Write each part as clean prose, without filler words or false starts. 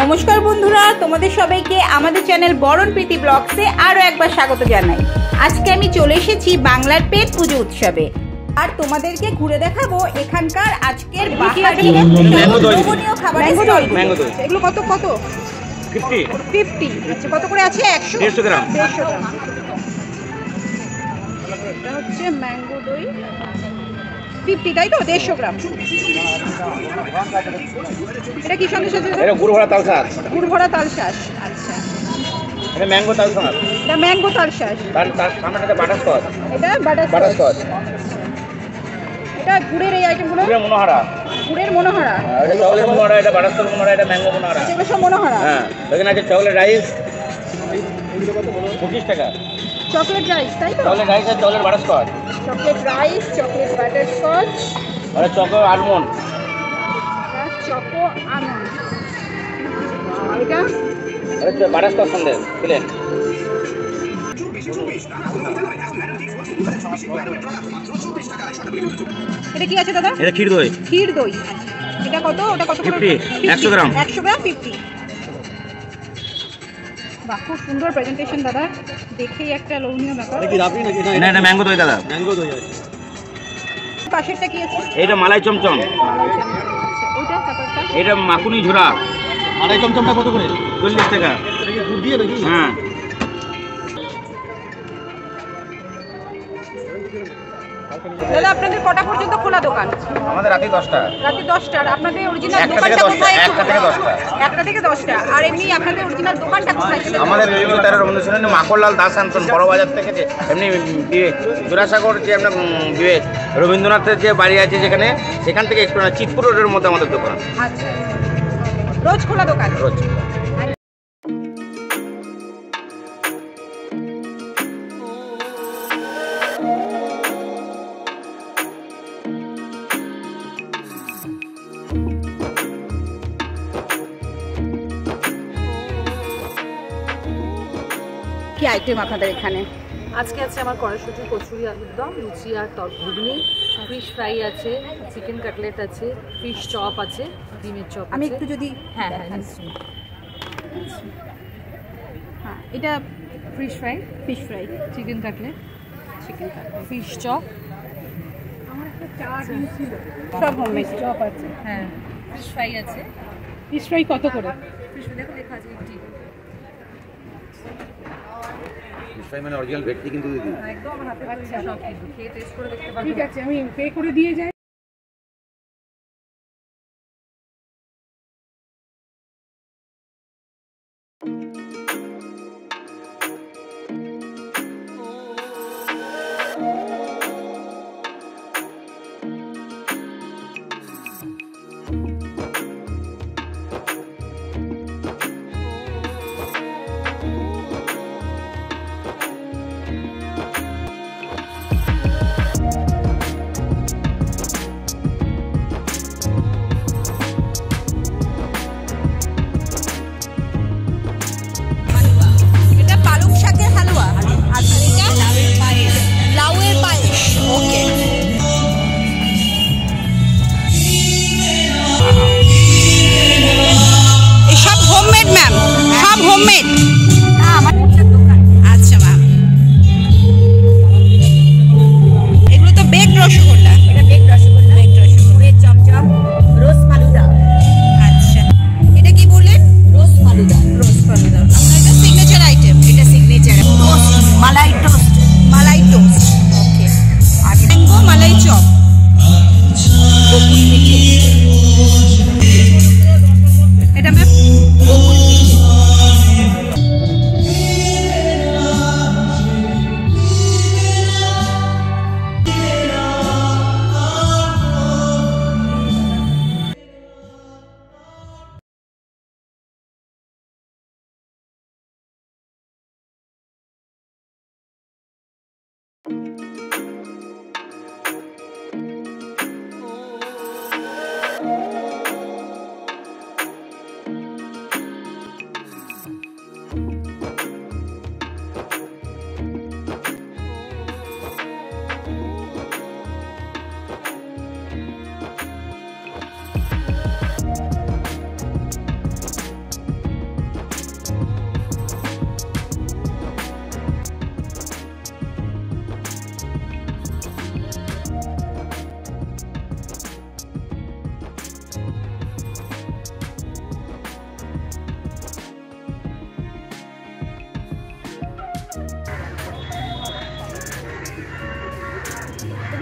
নমস্কার বন্ধুরা, তোমাদের সবাইকে আমাদের চ্যানেল বরণ প্রীতি ব্লগসে আরো একবার স্বাগত জানাই। আজকে আমি চলে এসেছি বাংলার পেট পুজো উৎসবে, আর তোমাদেরকে ঘুরে দেখাবো এখানকার আজকের বাহারি লোভনীয় খাবারের স্টল। এগুলো কত কত? 50। আচ্ছা, কত করে আছে? 150 গ্রাম। 150 গ্রাম। এটা হচ্ছে ম্যাঙ্গো দই 50, তাই তো? 150 গ্রাম। এটা কি সন্দেশ আছে? এটা গুড় ভরা তালশাঁস। গুড় ভরা তালশাঁস। আচ্ছা, এটা ম্যাঙ্গো তালশাঁস। এটা ম্যাঙ্গো তালশাঁস। তার সামনে এটা বাটারস্কচ। এটা বাটারস্কচ। এটা গুড়ের এই আইটেমগুলো গুড়ের মনোহরা। গুড়ের মনোহরা। এটা চকলেট মনোহরা, এটা বাটারস্কচ মনোহরা, এটা ম্যাঙ্গো মনোহরা। এগুলো সব মনোহরা। হ্যাঁ, এখানে আছে চকলেট রাইস 25 টাকা। চকলেট রাইস, তাই তো? চকলেট রাইস আর chocolate butterscotch. Chocolate rice, chocolate butterscotch, আর চকো আলমন্ড। Choco almond. এটা আরে বাটারস্কচ সন্দেশ প্লেন। এটা কি আছে দাদা? এটা ক্ষীর দই। ক্ষীর দই। এটা কত? ওটা কত? 50, 100 গ্রাম। 100 গ্রাম 50। বাহ, খুব সুন্দর প্রেজেন্টেশন দাদা, দেখেই একটা লোভনীয় ব্যাপার। না, এটা ম্যাঙ্গো দই দাদা। ম্যাঙ্গো দই আছে। পাশেরটা কি আছে? এটা মালাই চমচম। মালাই চমচম। আচ্ছা, ওইটা ব্যাপারটা? এটা মাখুনি ঝোড়া। মালাই চমচমটা কত করে? 40 টাকা। এটা কি গুড় দিয়ে নাকি? হ্যাঁ। দাদা, আপনাদের কটা পর্যন্ত খোলা দোকান? আমাদের রাতে 10টা। রাতে 10টা। আর আপনাদের অরিজিনাল 1টা দোকানটা কোথায়? 1টা থেকে 10টা। 1টা থেকে 10টা। আর এমনি আপনাদের অরিজিনাল দোকানটা কোথায়? আমাদের রবীন্দ্র রবীন্দ্র মাখনলাল দাস আন্তন বড় বাজার থেকে, যে এমনি জোড়াসাগর যে আপনার রবীন্দ্রনাথের যে বাড়ি আছে যেখানে, সেখান থেকে একটু না, চিতপুর রোডের মধ্যে আমাদের দোকান। আচ্ছা, রোজ খোলা দোকান? রোজ। কি আইটেম আপনাদের এখানে? আজকে আছে আমার কড়াইশুঁটি, কচুরি, আলুর দম, লুচি আর ঘুগনি, ফিশ ফ্রাই আছে, চিকেন কাটলেট আছে, ফিশ চপ আছে, ডিমের চপ আছে। আমি একটু যদি হ্যাঁ নিশ্চয়ই। হ্যাঁ, এটা fish fry, chicken cutlet, fish chop, সব হোমমেড। চপ আছে। হ্যাঁ, ফিশ ফ্রাই আছে। ফিশ ফ্রাই কত করে? ফিশ ফ্রাই দেখো লেখা আছে 80। মানে অরিজিনাল ভেটকি কিন্তু দিদি। একদম আমার হাতে তৈরি সব, কিন্তু খেয়ে টেস্ট করে দেখতে পারো। ঠিক আছে, আমি পে করে দিয়ে যাই।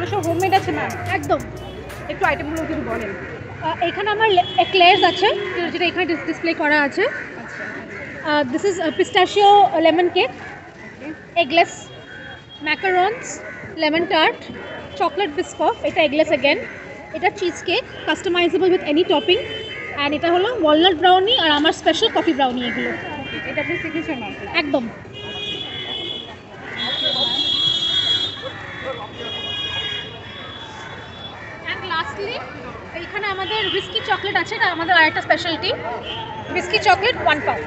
এগুলো সব হোমমেড আছে ম্যাম। একদম। একটু আইটেমগুলো যদি বলেন। এখানে আমার এক্লেয়ার্স আছে যেটা এখানে ডিসপ্লে করা আছে। This is pistachio lemon cake, eggless macarons, lemon tart, chocolate Biscoff, এটা এগলেস অ্যাগেন, এটা cheese cake customisable with any topping, and এটা হলো ওয়ালনাট ব্রাউনি আর আমার স্পেশাল কফি ব্রাউনি। এগুলো এটা আপনি শিখেছেন? একদম। অ্যান্ড লাস্টলি এইখানে আমাদের হুইস্কি চকলেট আছে, এটা আমাদের আরেকটা স্পেশালিটি, হুইস্কি চকলেট 1 পাউন্ড।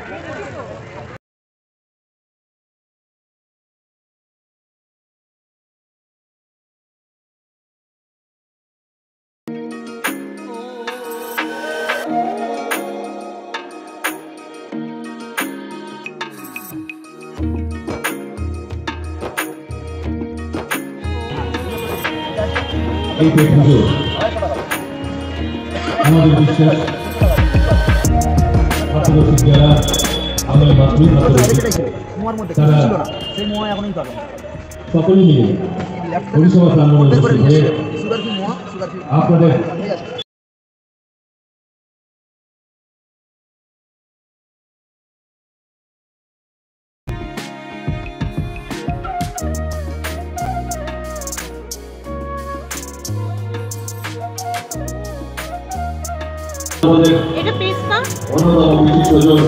এই পেট পুজো আমাদের বিশ্বাস ছাত্রদর্শক যারা আমাদের মাতৃভাষা তারা সকলে মিলে পরিষেবা প্রাঙ্গণে আপনাদের এটা পেস্তা, অন্যতম বিশিষ্টজন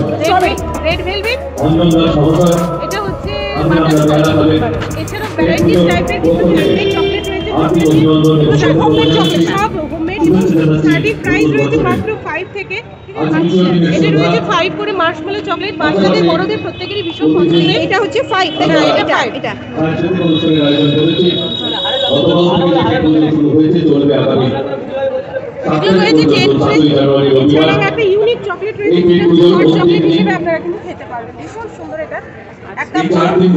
রেড ভেলভেট, অঞ্জন দাস সহকার এটা হচ্ছে বাটারস্কচ, এছাড়াও ভ্যারাইটিস টাইপের কিছু চকলেট রয়েছে, হোমমেড চকলেট, সব হোমমেড এবং স্টার্টিং প্রাইস রয়েছে মাত্র 5 থেকে। এটা রয়েছে 5 করে মার্শমেলো চকলেট, বাচ্চাদের বড়দের প্রত্যেকেরই ভীষণ পছন্দের। এটা হচ্ছে 5, এটা 5, এটা সাংস্কৃতিক অনুষ্ঠানের আয়োজন করেছি। গতকাল থেকে পুজো শুরু হয়েছে, চলবে আগামী এটা রয়েছে 10 এছাড়াও একটা ইউনিক চকলেট রয়েছে যেটা হট চকলেট হিসেবে আপনারা কিন্তু খেতে পারবেন। ভীষণ সুন্দর, এটা একটা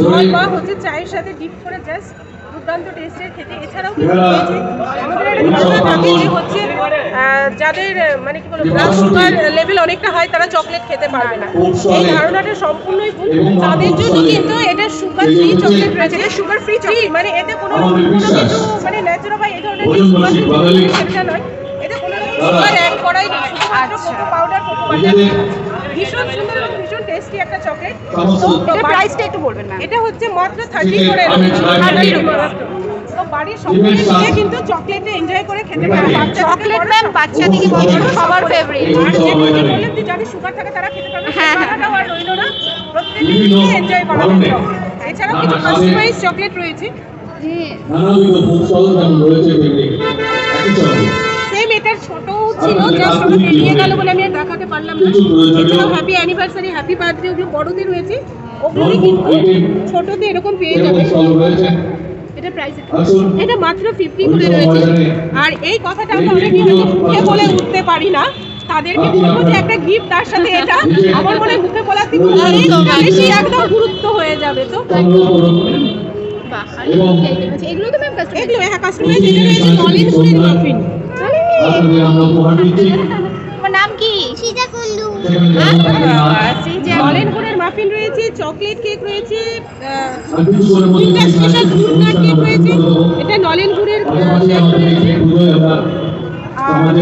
জল বা হচ্ছে চায়ের সাথে ডিপ করে জাস্ট দুর্দান্ত টেস্টের খেতে। এছাড়াও কিন্তু রয়েছে আমাদের একটা ধারণা থাকে যে হচ্ছে যাদের মানে কি বলবো ব্লাড সুগার লেভেল অনেকটা হয় তারা চকলেট খেতে পারবে না। এই ধারণাটা সম্পূর্ণই ভুল। তাদের জন্য কিন্তু এটা সুগার ফ্রি চকলেট রয়েছে, সুগার ফ্রি চকলেট মানে এতে কোনো কিছু মানে ন্যাচারাল বা এই ধরনের সেটা নয়, এটা কোনো সুগার অ্যাড করাই নেই, শুধুমাত্র কোকো পাউডার, কোকো বাটার। ভীষণ সুন্দর এবং ভীষণ টেস্টি একটা চকলেট। তো এটা প্রাইসটা একটু বলবেন না? এটা হচ্ছে মাত্র 30 করে, 30 রুপিস। তো বাড়ির সকলে মিলে কিন্তু চকলেটটা এনজয় করে খেতে পারে। চকলেট ম্যাম বাচ্চা থেকে বড় সবার ফেভারিট। আর যেটা বললেন যে যাদের সুগার থাকে তারা খেতে পারবে, বানাটাও আর রইল না, প্রত্যেকে মিলে এনজয় করা যাবে। এছাড়াও কিছু কাস্টমাইজ চকলেট রয়েছে, নানাবিধ কৌশল রয়েছে সেম এটার ছোটও ছিল, জাস্ট ওটা বেরিয়ে গেল বলে আমি আর দেখাতে পারলাম না। এছাড়াও হ্যাপি অ্যানিভার্সারি, হ্যাপি বার্থডে ওগুলো বড়তে রয়েছে, ওগুলো কিন্তু ছোটতে এরকম পেয়ে যাবে। এটা প্রাইস এটা মাত্র 50 করে রয়েছে। আর এই কথাটা আমরা অনেকেই মুখে বলে উঠতে পারি না, তাদেরকে বলবো যে একটা গিফট তার সাথে এটা আমার মনে মুখে বলার থেকে বেশি একদম গুরুত্ব হয়ে যাবে। তো এগুলো তো ম্যাম এগুলো হ্যাঁ কাস্টমাইজ। এটা রয়েছে নলেন গুড়ের মাফিন। তোমার নাম কি? সিজা কুল্লু। নলেন গুড়ের মাফিন রয়েছে, চকলেট কেক রয়েছে, স্পেশাল ফ্রুট কেক রয়েছে, এটা নলেন গুড়ের কেক রয়েছে। আর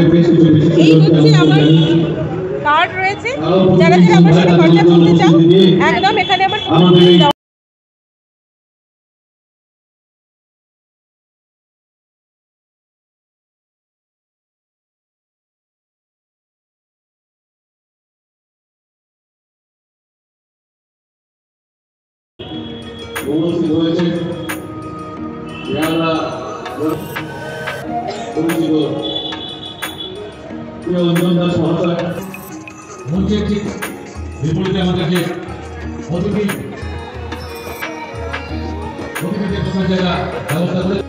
এই হচ্ছে আমার কার্ড রয়েছে, যারা যারা আমার সাথে কন্ট্যাক্ট করতে চাও একদম এখানে আমার উপস্থিত হয়েছে পরিচিত প্রিয় অঞ্জন দাস মহাশয়। মঞ্চের ঠিক বিপরীতে আমাদেরকে অতিথিদের বসার জায়গা ব্যবস্থা করে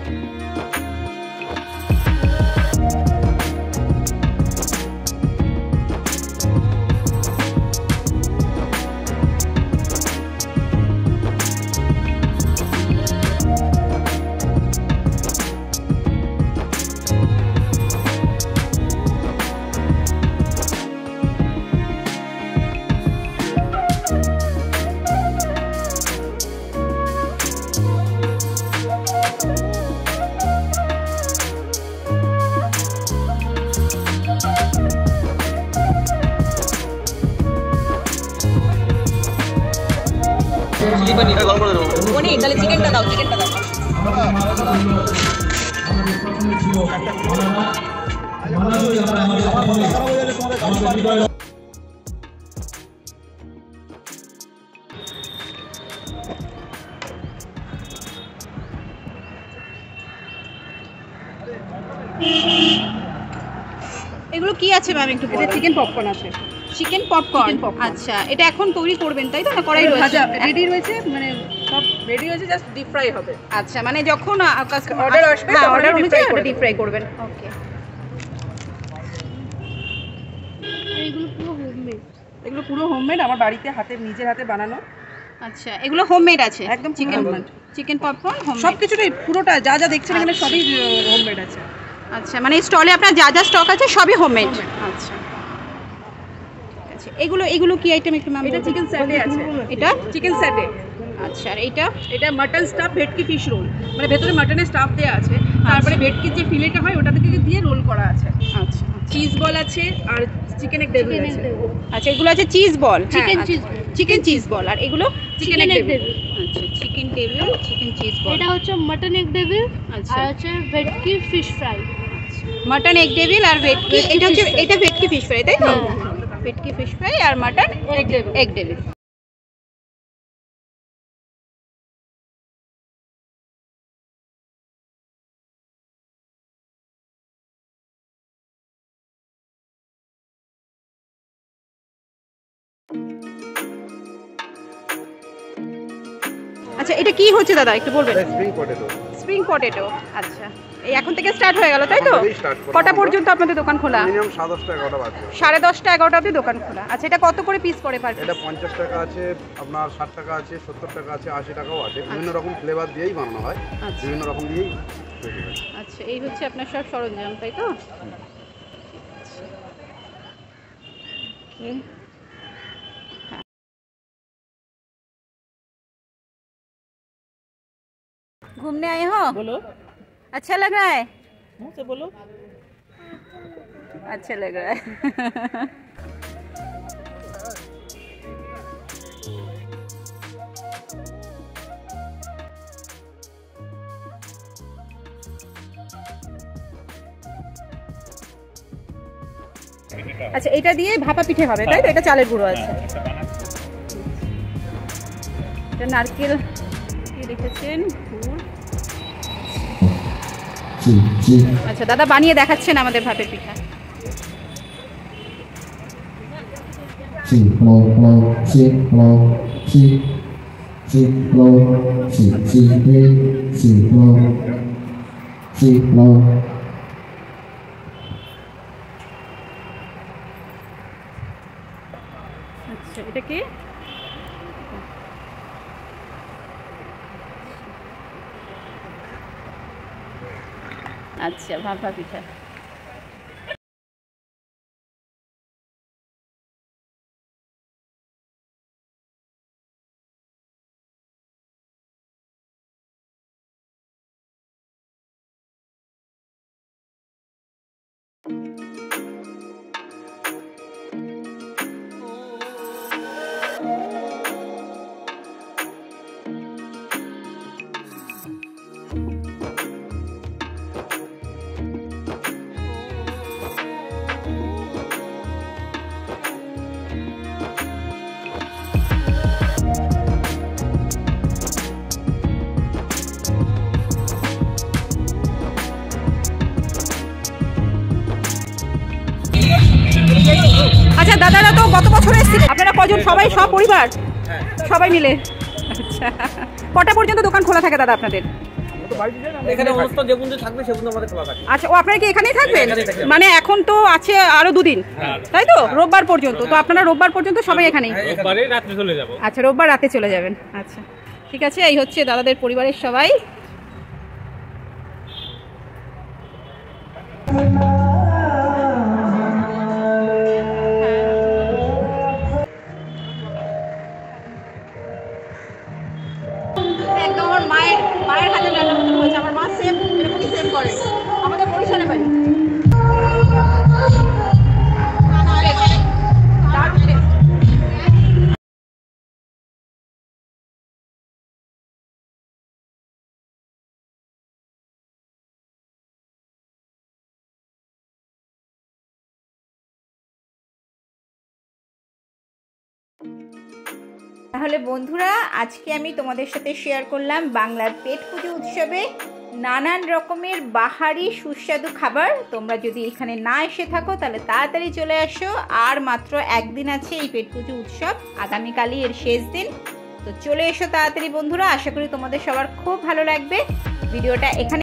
অনেক, তাহলে চিকেনটা দাও, চিকেনটা দাও। এগুলো কি আছে ম্যাম একটু বলুন? চিকেন পপকর্ন আছে। Chicken popcorn, Chicken popcorn। আচ্ছা এটা এখন তৈরি করবেন তাই তো, না কড়াই রয়েছে? রেডি রয়েছে, মানে সব রেডি হয়েছে, জাস্ট ডিপ ফ্রাই হবে। আচ্ছা মানে যখন Order আসবে, হ্যাঁ তখন অর্ডার deep অনুযায়ী fry করে ডিপ ফ্রাই করবেন। ওকে, এগুলো পুরো হোমমেড। এগুলো পুরো হোমমেড, আমার বাড়িতে নিজের হাতে বানানো। আচ্ছা এগুলো হোমমেড আছে একদম chicken homemade। Chicken popcorn homemade সবকিছুটাই পুরোটা যা যা দেখছেন এখানে সবই হোমমেড আছে। আচ্ছা মানে স্টলে আপনার যা যা স্টক আছে সবই হোমমেড। আচ্ছা আচ্ছা এগুলো এগুলো কি আইটেম একটু ম্যাম? এটা চিকেন স্যাটে আছে। এটা চিকেন স্যাটে। আচ্ছা আর এইটা এটা মাটন স্টাফ ভেটকি ফিশ রোল, মানে ভেতরে মাটনের স্টাফ দেওয়া আছে, তারপরে ভেটকির যে ফিলেটা হয় ওটা থেকে দিয়ে রোল করা আছে। আচ্ছা চিজ বল আছে আর চিকেন এক টেবিল আছে। আচ্ছা এগুলো আছে cheese ball, chicken cheese, chicken cheese ball, আর এগুলো চিকেন চিকেন এক এগ টেবিল। ডেভিল। আচ্ছা chicken table, chicken cheese ball. এটা হচ্ছে মটন এগ ডেভিল, আচ্ছা। আর হচ্ছে bhetki fish fry. Mutton egg devil আর ভেটকি, এটা হচ্ছে এটা ভেটকি ফিশ ফ্রাই তাই তো? ভেটকি ফিশ ফ্রাই আর মাটন এগ ডেভিল। আচ্ছা এটা কি হচ্ছে দাদা একটু বলবেন? Spring potato. স্প্রিং পটেটো, আচ্ছা এই এখন থেকে স্টার্ট হয়ে গেল তাই তো? আমাদেরই start করা কটা আমরা। পর্যন্ত আপনাদের দোকান খোলা? মিনিমাম 10:30 11টা বাজে। 10:30টা 11টা অবধি দোকান খোলা। আচ্ছা এটা কত করে পিস করে পার পিস? এটা 50 টাকা আছে, আপনার 60 টাকা আছে, 70 টাকা আছে, 80 টাকাও আছে। বিভিন্ন রকম ফ্লেভার দিয়েই বানানো হয়, আচ্ছা। বিভিন্ন রকম দিয়েই তৈরি হয়। আচ্ছা এই হচ্ছে আপনার সব সরঞ্জাম তাই তো? Okay. घूमने आए हो? बोलो। अच्छा लग रहा है? मुंह से बोलो। अच्छा लग रहा है। আচ্ছা এটা দিয়ে ভাপা পিঠে হবে তাই তো? এটা চালের গুঁড়ো আছে, এটা নারকেল কি রেখেছেন, গুড়। আচ্ছা দাদা বানিয়ে দেখাচ্ছেন আমাদের ভাপের পিঠা। আচ্ছা এটা কি? আচ্ছা ভাপা পিঠা। আচ্ছা দাদারা তো গত বছর এসেছিল, আপনারা কজন? সবাই সপরিবার সবাই মিলে? আচ্ছা কটা পর্যন্ত দোকান খোলা থাকে দাদা আপনাদের? এখানে অনুষ্ঠান যে পর্যন্ত থাকবে সে পর্যন্ত আমাদের খোলা থাকে। আচ্ছা ও আপনারা কি এখানেই থাকবেন? মানে এখন তো আছে আরো 2 দিন তাই তো, রোববার পর্যন্ত। তো আপনারা রোববার পর্যন্ত সবাই এখানেই? রোববারে রাতে চলে যাব। আচ্ছা রোববার রাতে চলে যাবেন। আচ্ছা ঠিক আছে, এই হচ্ছে দাদাদের পরিবারের সবাই। একদম আমার মায়ের হাতে রান্না করতে হয়েছে। আমার মা সেম এরকমই সেম করে, আমাদের বরিশালে বাড়ি। তাহলে বন্ধুরা, আজকে আমি তোমাদের সাথে শেয়ার করলাম বাংলার পেট পুজো উৎসবে নানান রকমের বাহারি সুস্বাদু খাবার। তোমরা যদি এখানে না এসে থাকো তাহলে তাড়াতাড়ি চলে আসো। আর মাত্র একদিন আছে এই পেট পুজো উৎসব, আগামীকালই এর শেষ দিন। তো চলে এসো তাড়াতাড়ি বন্ধুরা, আশা করি তোমাদের সবার খুব ভালো লাগবে। ভিডিওটা এখানে